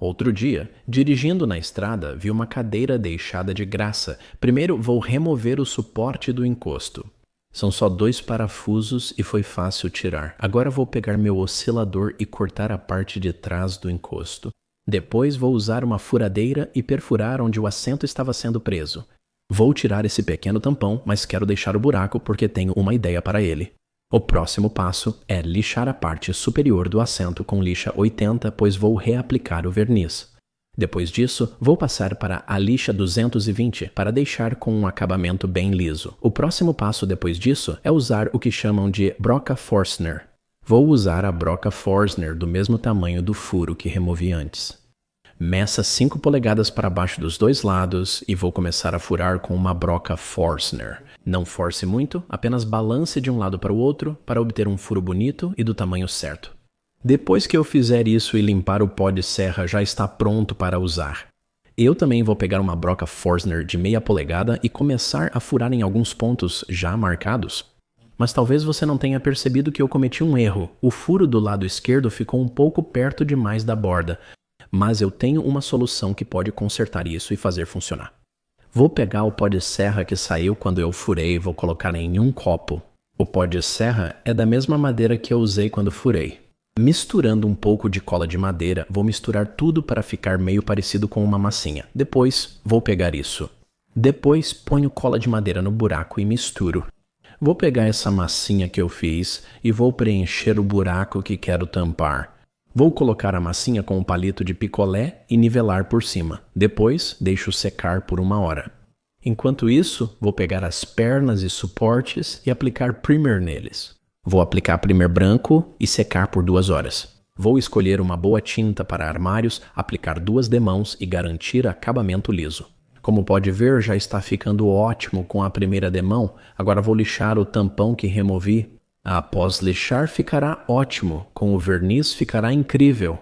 Outro dia, dirigindo na estrada, vi uma cadeira deixada de graça. Primeiro vou remover o suporte do encosto. São só 2 parafusos e foi fácil tirar. Agora vou pegar meu oscilador e cortar a parte de trás do encosto. Depois vou usar uma furadeira e perfurar onde o assento estava sendo preso. Vou tirar esse pequeno tampão, mas quero deixar o buraco porque tenho uma ideia para ele. O próximo passo é lixar a parte superior do assento com lixa 80, pois vou reaplicar o verniz. Depois disso, vou passar para a lixa 220 para deixar com um acabamento bem liso. O próximo passo depois disso é usar o que chamam de broca Forstner. Vou usar a broca Forstner do mesmo tamanho do furo que removi antes. Meça 5 polegadas para baixo dos 2 lados e vou começar a furar com uma broca Forstner. Não force muito, apenas balance de um lado para o outro para obter um furo bonito e do tamanho certo. Depois que eu fizer isso e limpar o pó de serra, já está pronto para usar. Eu também vou pegar uma broca Forstner de meia polegada e começar a furar em alguns pontos já marcados. Mas talvez você não tenha percebido que eu cometi um erro. O furo do lado esquerdo ficou um pouco perto demais da borda. Mas eu tenho uma solução que pode consertar isso e fazer funcionar. Vou pegar o pó de serra que saiu quando eu furei e vou colocar em um copo. O pó de serra é da mesma madeira que eu usei quando furei. Misturando um pouco de cola de madeira, vou misturar tudo para ficar meio parecido com uma massinha. Depois, vou pegar isso. Depois, ponho cola de madeira no buraco e misturo. Vou pegar essa massinha que eu fiz e vou preencher o buraco que quero tampar. Vou colocar a massinha com um palito de picolé e nivelar por cima. Depois, deixo secar por 1 hora. Enquanto isso, vou pegar as pernas e suportes e aplicar primer neles. Vou aplicar primer branco e secar por 2 horas. Vou escolher uma boa tinta para armários, aplicar 2 demãos e garantir acabamento liso. Como pode ver, já está ficando ótimo com a primeira demão. Agora vou lixar o tampão que removi. Após lixar, ficará ótimo. Com o verniz, ficará incrível.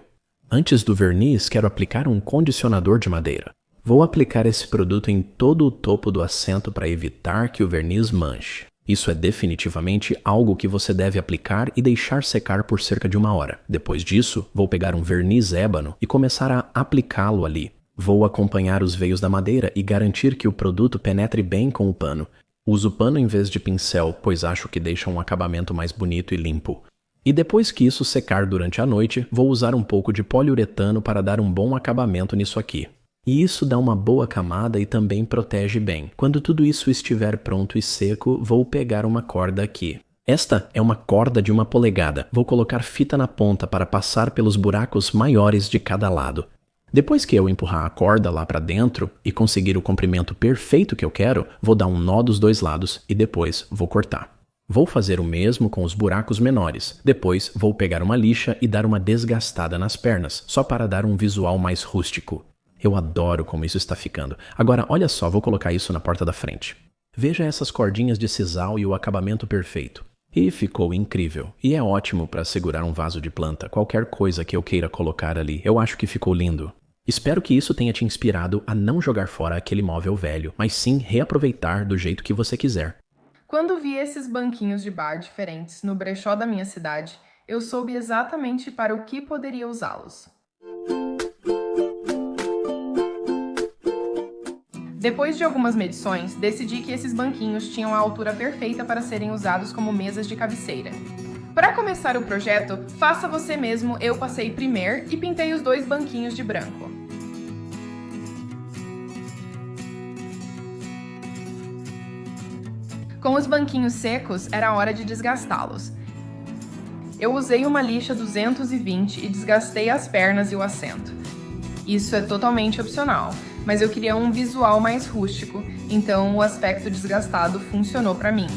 Antes do verniz, quero aplicar um condicionador de madeira. Vou aplicar esse produto em todo o topo do assento para evitar que o verniz manche. Isso é definitivamente algo que você deve aplicar e deixar secar por cerca de 1 hora. Depois disso, vou pegar um verniz ébano e começar a aplicá-lo ali. Vou acompanhar os veios da madeira e garantir que o produto penetre bem com o pano. Uso pano em vez de pincel, pois acho que deixa um acabamento mais bonito e limpo. E depois que isso secar durante a noite, vou usar um pouco de poliuretano para dar um bom acabamento nisso aqui. E isso dá uma boa camada e também protege bem. Quando tudo isso estiver pronto e seco, vou pegar uma corda aqui. Esta é uma corda de 1 polegada. Vou colocar fita na ponta para passar pelos buracos maiores de cada lado. Depois que eu empurrar a corda lá para dentro e conseguir o comprimento perfeito que eu quero, vou dar um nó dos 2 lados e depois vou cortar. Vou fazer o mesmo com os buracos menores. Depois vou pegar uma lixa e dar uma desgastada nas pernas, só para dar um visual mais rústico. Eu adoro como isso está ficando. Agora, olha só, vou colocar isso na porta da frente. Veja essas cordinhas de sisal e o acabamento perfeito. E ficou incrível. E é ótimo para segurar um vaso de planta, qualquer coisa que eu queira colocar ali. Eu acho que ficou lindo. Espero que isso tenha te inspirado a não jogar fora aquele móvel velho, mas sim reaproveitar do jeito que você quiser. Quando vi esses banquinhos de bar diferentes no brechó da minha cidade, eu soube exatamente para o que poderia usá-los. Depois de algumas medições, decidi que esses banquinhos tinham a altura perfeita para serem usados como mesas de cabeceira. Para começar o projeto, faça você mesmo. Eu passei primer e pintei os 2 banquinhos de branco. Com os banquinhos secos, era hora de desgastá-los. Eu usei uma lixa 220 e desgastei as pernas e o assento. Isso é totalmente opcional, mas eu queria um visual mais rústico, então o aspecto desgastado funcionou para mim.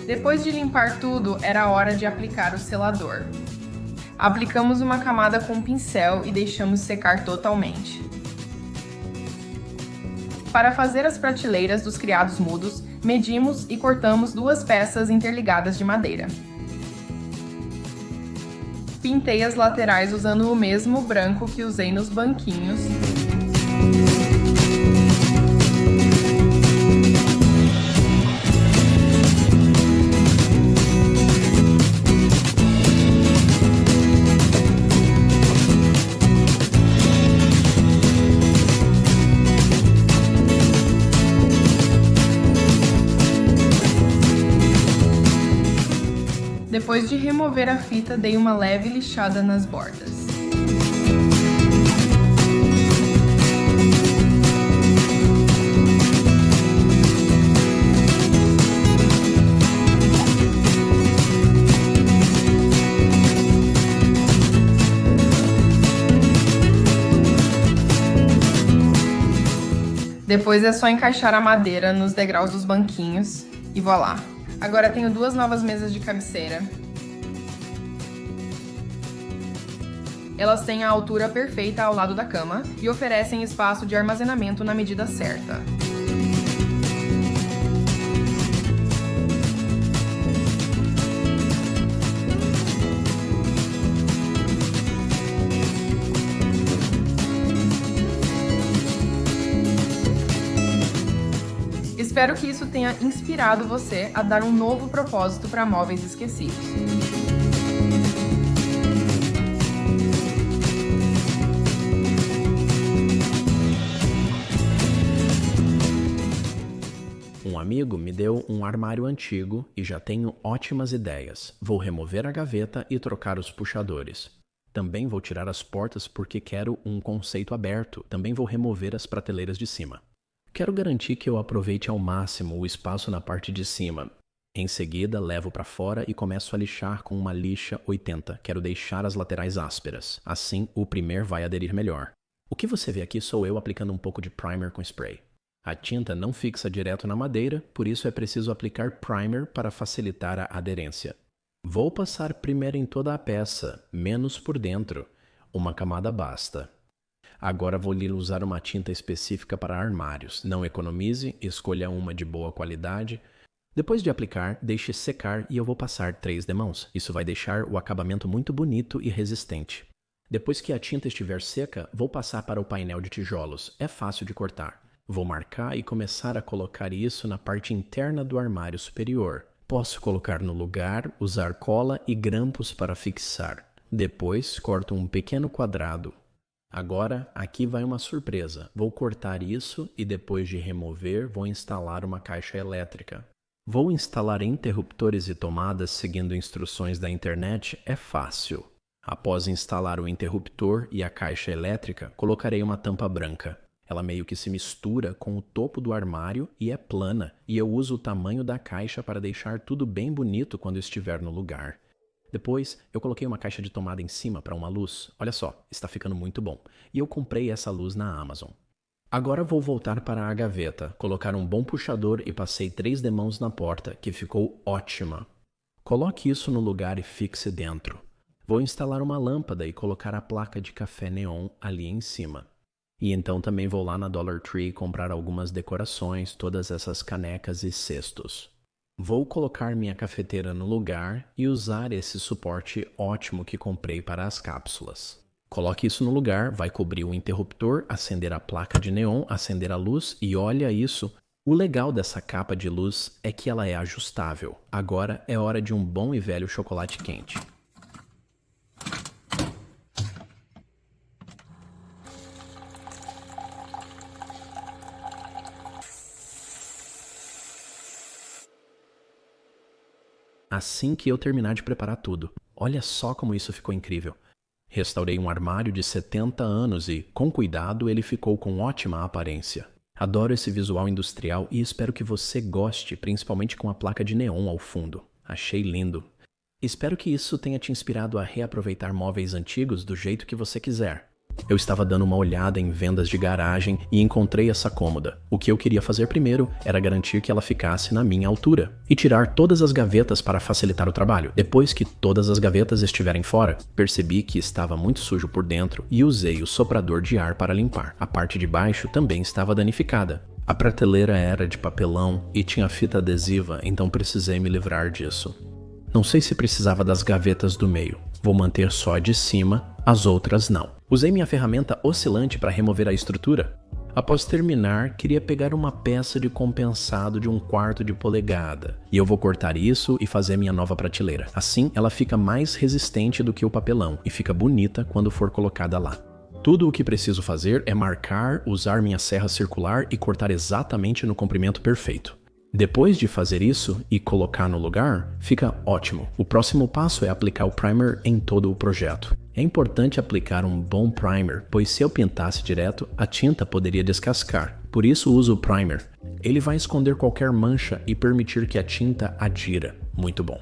Depois de limpar tudo, era hora de aplicar o selador. Aplicamos uma camada com pincel e deixamos secar totalmente. Para fazer as prateleiras dos criados mudos, medimos e cortamos 2 peças interligadas de madeira. Pintei as laterais usando o mesmo branco que usei nos banquinhos. Depois de remover a fita, dei uma leve lixada nas bordas. Depois é só encaixar a madeira nos degraus dos banquinhos e voilá! Agora tenho 2 novas mesas de cabeceira. Elas têm a altura perfeita ao lado da cama e oferecem espaço de armazenamento na medida certa. Espero que isso tenha inspirado você a dar um novo propósito para móveis esquecidos. Um amigo me deu um armário antigo e já tenho ótimas ideias. Vou remover a gaveta e trocar os puxadores. Também vou tirar as portas porque quero um conceito aberto. Também vou remover as prateleiras de cima. Quero garantir que eu aproveite ao máximo o espaço na parte de cima. Em seguida, levo para fora e começo a lixar com uma lixa 80. Quero deixar as laterais ásperas. Assim, o primer vai aderir melhor. O que você vê aqui sou eu aplicando um pouco de primer com spray. A tinta não fixa direto na madeira, por isso é preciso aplicar primer para facilitar a aderência. Vou passar primeiro em toda a peça, menos por dentro. Uma camada basta. Agora vou lhe usar uma tinta específica para armários. Não economize, escolha uma de boa qualidade. Depois de aplicar, deixe secar e eu vou passar 3 demãos. Isso vai deixar o acabamento muito bonito e resistente. Depois que a tinta estiver seca, vou passar para o painel de tijolos. É fácil de cortar. Vou marcar e começar a colocar isso na parte interna do armário superior. Posso colocar no lugar, usar cola e grampos para fixar. Depois, corto um pequeno quadrado. Agora, aqui vai uma surpresa. Vou cortar isso e depois de remover, vou instalar uma caixa elétrica. Vou instalar interruptores e tomadas seguindo instruções da internet, é fácil. Após instalar o interruptor e a caixa elétrica, colocarei uma tampa branca. Ela meio que se mistura com o topo do armário e é plana, e eu uso o tamanho da caixa para deixar tudo bem bonito quando estiver no lugar. Depois, eu coloquei uma caixa de tomada em cima para uma luz. Olha só, está ficando muito bom. E eu comprei essa luz na Amazon. Agora vou voltar para a gaveta, colocar um bom puxador e passei 3 demãos na porta, que ficou ótima. Coloque isso no lugar e fixe dentro. Vou instalar uma lâmpada e colocar a placa de café neon ali em cima. E então também vou lá na Dollar Tree comprar algumas decorações, todas essas canecas e cestos. Vou colocar minha cafeteira no lugar e usar esse suporte ótimo que comprei para as cápsulas. Coloque isso no lugar, vai cobrir o interruptor, acender a placa de neon, acender a luz e olha isso. O legal dessa capa de luz é que ela é ajustável. Agora é hora de um bom e velho chocolate quente. Assim que eu terminar de preparar tudo. Olha só como isso ficou incrível. Restaurei um armário de 70 anos e, com cuidado, ele ficou com ótima aparência. Adoro esse visual industrial e espero que você goste, principalmente com a placa de neon ao fundo. Achei lindo. Espero que isso tenha te inspirado a reaproveitar móveis antigos do jeito que você quiser. Eu estava dando uma olhada em vendas de garagem e encontrei essa cômoda. O que eu queria fazer primeiro era garantir que ela ficasse na minha altura e tirar todas as gavetas para facilitar o trabalho. Depois que todas as gavetas estiverem fora, percebi que estava muito sujo por dentro e usei o soprador de ar para limpar. A parte de baixo também estava danificada. A prateleira era de papelão e tinha fita adesiva, então precisei me livrar disso. Não sei se precisava das gavetas do meio. Vou manter só a de cima, as outras não. Usei minha ferramenta oscilante para remover a estrutura. Após terminar, queria pegar uma peça de compensado de 1/4 de polegada. E eu vou cortar isso e fazer minha nova prateleira. Assim, ela fica mais resistente do que o papelão e fica bonita quando for colocada lá. Tudo o que preciso fazer é marcar, usar minha serra circular e cortar exatamente no comprimento perfeito. Depois de fazer isso e colocar no lugar, fica ótimo. O próximo passo é aplicar o primer em todo o projeto. É importante aplicar um bom primer, pois se eu pintasse direto, a tinta poderia descascar. Por isso uso o primer. Ele vai esconder qualquer mancha e permitir que a tinta adira. Muito bom.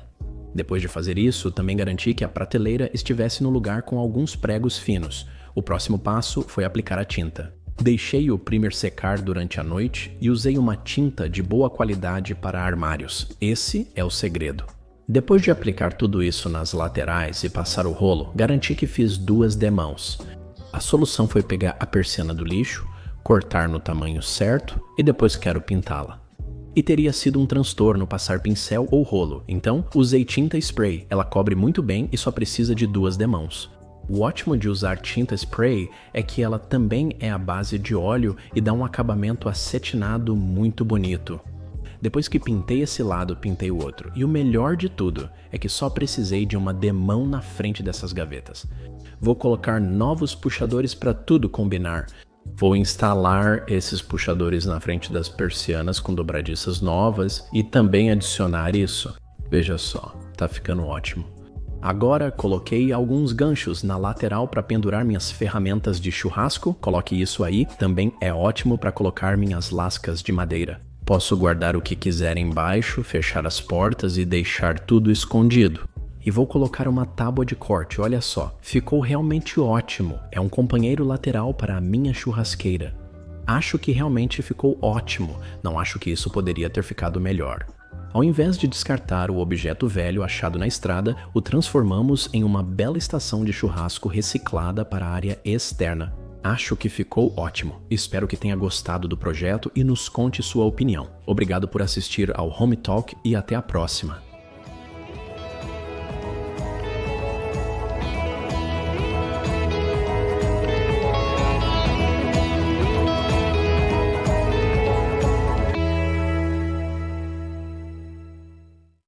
Depois de fazer isso, também garanti que a prateleira estivesse no lugar com alguns pregos finos. O próximo passo foi aplicar a tinta. Deixei o primer secar durante a noite e usei uma tinta de boa qualidade para armários. Esse é o segredo. Depois de aplicar tudo isso nas laterais e passar o rolo, garanti que fiz 2 demãos. A solução foi pegar a persiana do lixo, cortar no tamanho certo e depois quero pintá-la. E teria sido um transtorno passar pincel ou rolo, então usei tinta spray. Ela cobre muito bem e só precisa de 2 demãos. O ótimo de usar tinta spray é que ela também é à base de óleo e dá um acabamento acetinado muito bonito. Depois que pintei esse lado, pintei o outro. E o melhor de tudo é que só precisei de uma demão na frente dessas gavetas. Vou colocar novos puxadores para tudo combinar. Vou instalar esses puxadores na frente das persianas com dobradiças novas e também adicionar isso. Veja só, tá ficando ótimo. Agora coloquei alguns ganchos na lateral para pendurar minhas ferramentas de churrasco. Coloque isso aí, também é ótimo para colocar minhas lascas de madeira. Posso guardar o que quiser embaixo, fechar as portas e deixar tudo escondido. E vou colocar uma tábua de corte, olha só, ficou realmente ótimo. É um companheiro lateral para a minha churrasqueira. Acho que realmente ficou ótimo, não acho que isso poderia ter ficado melhor. Ao invés de descartar o objeto velho achado na estrada, o transformamos em uma bela estação de churrasco reciclada para a área externa. Acho que ficou ótimo. Espero que tenha gostado do projeto e nos conte sua opinião. Obrigado por assistir ao Home Talk e até a próxima.